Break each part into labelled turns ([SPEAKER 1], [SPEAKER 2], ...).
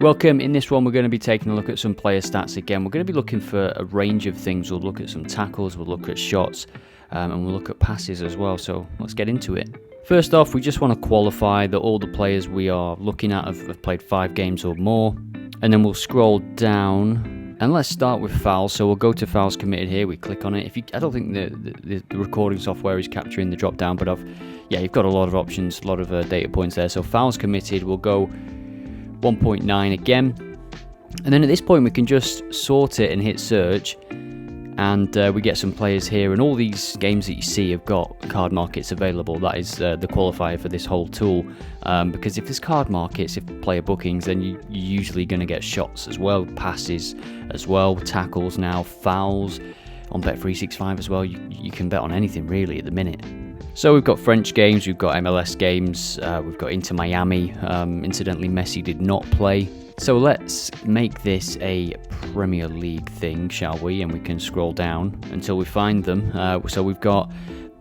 [SPEAKER 1] Welcome. In this one, we're going to be taking a look at some player stats again. We're going to be looking for a range of things. We'll look at some tackles, we'll look at shots, and we'll look at passes as well. So let's get into it. First off, we just want to qualify that all the players we are looking at have played 5 games or more. And then we'll scroll down and let's start with fouls. So we'll go to fouls committed here. We click on it. I don't think the recording software is capturing the drop down, but you've got a lot of options, a lot of data points there. So fouls committed, we'll go 1.9 again, and then at this point we can just sort it and hit search, and we get some players here, and all these games that you see have got card markets available. That is the qualifier for this whole tool, because if there's card markets, if player bookings, then you're usually going to get shots as well, passes as well, tackles now, fouls. On Bet365 as well, you can bet on anything really at the minute. So we've got French games, we've got MLS games, we've got Inter Miami. Incidentally, Messi did not play. So let's make this a Premier League thing, shall we? And we can scroll down until we find them. So we've got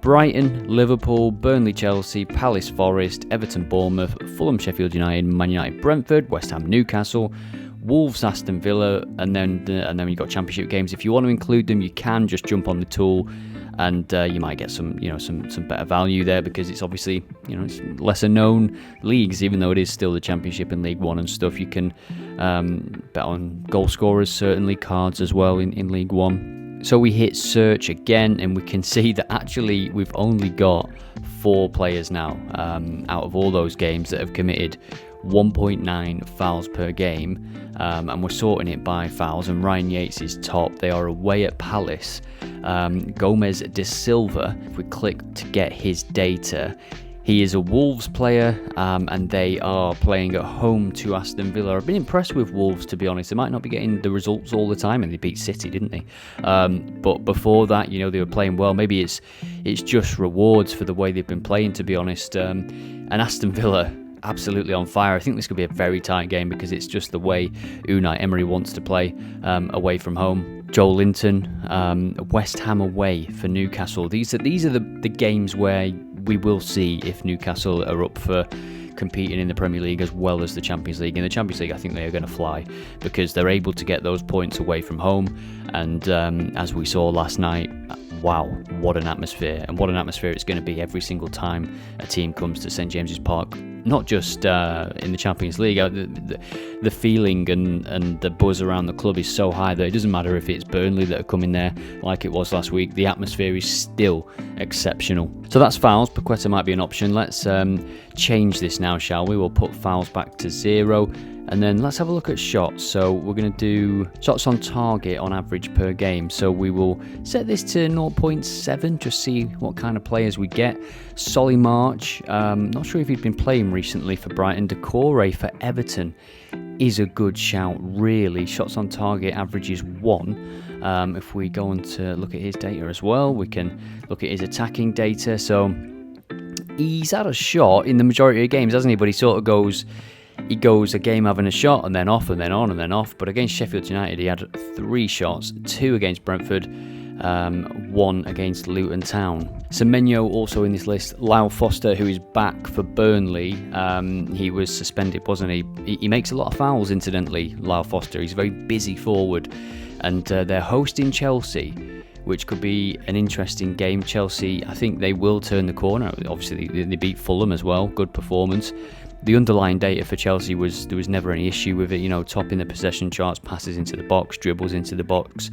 [SPEAKER 1] Brighton, Liverpool, Burnley, Chelsea, Palace, Forest, Everton, Bournemouth, Fulham, Sheffield United, Man United, Brentford, West Ham, Newcastle, Wolves, Aston Villa, and then you've got Championship games. If you want to include them, you can just jump on the tool, and you might get some better value there, because it's obviously it's lesser known leagues, even though it is still the Championship and League One and stuff. You can bet on goal scorers, certainly cards as well in League One. So we hit search again, and we can see that actually we've only got 4 players now out of all those games that have committed 1.9 fouls per game, and we're sorting it by fouls, and Ryan Yates is top. They are away at Palace. Gomez de Silva, if we click to get his data, he is a Wolves player, and they are playing at home to Aston Villa. I've been impressed with Wolves, to be honest. They might not be getting the results all the time, and they beat City, didn't they? But before that, they were playing well. Maybe it's just rewards for the way they've been playing, to be honest. And Aston Villa, absolutely on fire. I think this could be a very tight game, because it's just the way Unai Emery wants to play away from home. Joel Linton, West Ham away for Newcastle. These are the games where we will see if Newcastle are up for competing in the Premier League as well as the Champions League. In the Champions League, I think they are going to fly, because they're able to get those points away from home. And as we saw last night, wow, what an atmosphere. And what an atmosphere it's going to be every single time a team comes to St James's Park. Not just in the Champions League. The feeling and the buzz around the club is so high that it doesn't matter if it's Burnley that are coming there like it was last week. The atmosphere is still exceptional. So that's fouls. Paqueta might be an option. Let's change this now, shall we? We'll put fouls back to 0. And then let's have a look at shots. So we're going to do shots on target on average per game. So we will set this to 0.7, just see what kind of players we get. Solly March, not sure if he's been playing recently for Brighton. Decore for Everton is a good shout, really. Shots on target average is 1. If we go on to look at his data as well, we can look at his attacking data. So he's had a shot in the majority of games, hasn't he? But he sort of goes a game having a shot and then off and then on and then off. But against Sheffield United, he had 3 shots, 2 against Brentford, 1 against Luton Town. Semenyo also in this list. Lyle Foster, who is back for Burnley. He was suspended, wasn't he? He makes a lot of fouls, incidentally, Lyle Foster. He's a very busy forward. And they're hosting Chelsea, which could be an interesting game. Chelsea, I think they will turn the corner. Obviously, they beat Fulham as well. Good performance. The underlying data for Chelsea there was never any issue with it, top in the possession charts, passes into the box, dribbles into the box.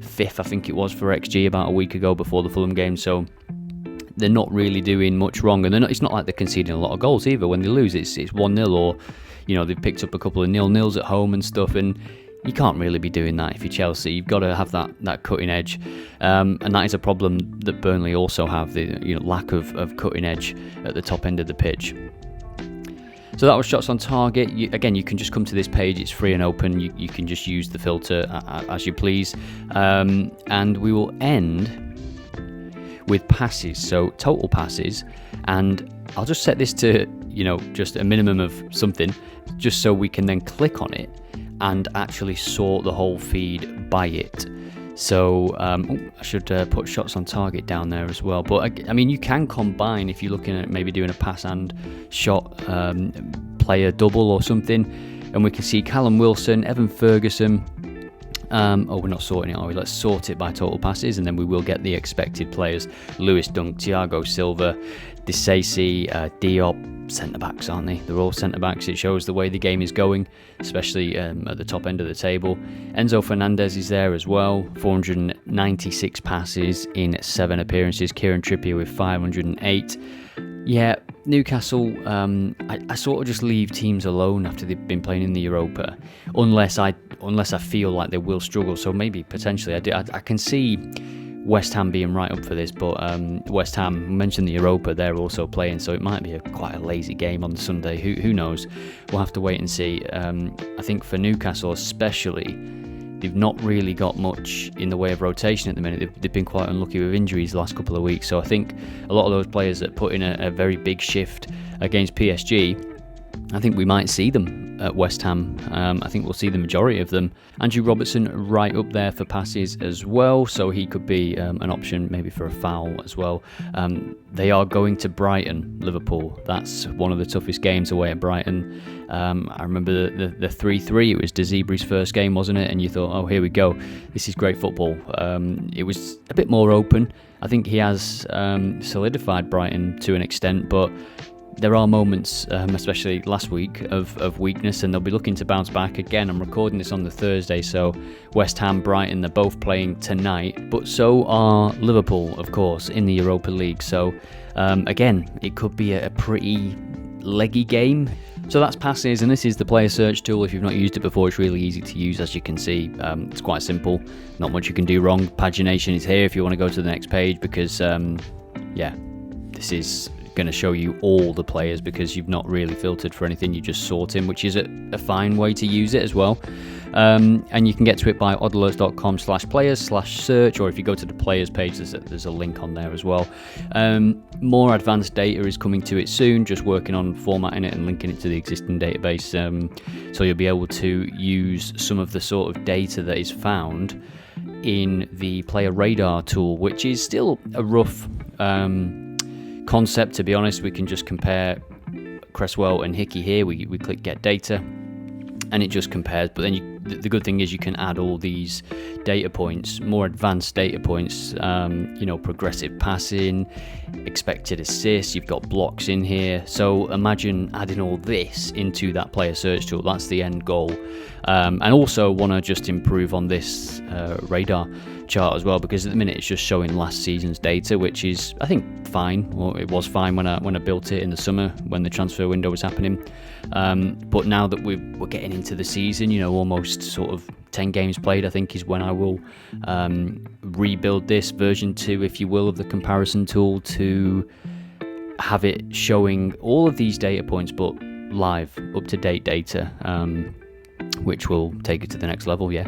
[SPEAKER 1] 5th, I think it was, for XG about a week ago before the Fulham game. So they're not really doing much wrong, and it's not like they're conceding a lot of goals either. When they lose, it's 1-0, or they've picked up a couple of 0-0s at home and stuff, and you can't really be doing that if you're Chelsea. You've got to have that cutting edge, and that is a problem that Burnley also have, the lack of cutting edge at the top end of the pitch. So that was shots on target. Again, you can just come to this page. It's free and open. You can just use the filter as you please. And we will end with passes. So total passes. And I'll just set this to, just a minimum of something, just so we can then click on it and actually sort the whole feed by it. So I should put shots on target down there as well. But I mean, you can combine if you're looking at maybe doing a pass and shot player double or something. And we can see Callum Wilson, Evan Ferguson. We're not sorting it, are we? Let's sort it by total passes, and then we will get the expected players. Lewis Dunk, Thiago Silva, Disasi, Diop, centre-backs, aren't they? They're all centre-backs. It shows the way the game is going, especially at the top end of the table. Enzo Fernandez is there as well, 496 passes in 7 appearances. Kieran Trippier with 508. Yeah, Newcastle, I sort of just leave teams alone after they've been playing in the Europa, unless I feel like they will struggle. So maybe potentially I can see West Ham being right up for this, but West Ham, mentioned the Europa, they're also playing, so it might be quite a lazy game on Sunday. Who knows? We'll have to wait and see. I think for Newcastle especially, they've not really got much in the way of rotation at the minute. They've been quite unlucky with injuries the last couple of weeks, so I think a lot of those players that put in a very big shift against PSG, I think we might see them at West Ham. I think we'll see the majority of them. Andrew Robertson right up there for passes as well, so he could be an option maybe for a foul as well. They are going to Brighton, Liverpool. That's one of the toughest games away at Brighton. I remember the 3-3, it was De Zerbi's first game, wasn't it? And you thought, oh, here we go, this is great football. It was a bit more open. I think he has solidified Brighton to an extent, but there are moments, especially last week, of weakness, and they'll be looking to bounce back again. I'm recording this on the Thursday, so West Ham, Brighton, they're both playing tonight, but so are Liverpool, of course, in the Europa League. So again, it could be a pretty leggy game. So that's passes, and this is the player search tool. If you've not used it before, it's really easy to use, as you can see. It's quite simple, not much you can do wrong. Pagination is here if you want to go to the next page, because this is going to show you all the players, because you've not really filtered for anything, you just sort in, which is a fine way to use it as well. And you can get to it by oddalerts.com/players/search, or if you go to the players page, there's a link on there as well. More advanced data is coming to it soon, just working on formatting it and linking it to the existing database, so you'll be able to use some of the sort of data that is found in the player radar tool, which is still a rough concept, to be honest. We can just compare Cresswell and Hickey here. We click get data and it just compares, but then the good thing is you can add all these data points, more advanced data points, progressive passing, expected assists, you've got blocks in here. So imagine adding all this into that player search tool. That's the end goal. And also want to just improve on this radar chart as well, because at the minute it's just showing last season's data, which is, I think, fine. Well, it was fine when I built it in the summer when the transfer window was happening. But now that we're getting into the season, almost sort of 10 games played, I think is when I will rebuild this version 2, if you will, of the comparison tool, to have it showing all of these data points, but live, up-to-date data, which will take it to the next level, yeah.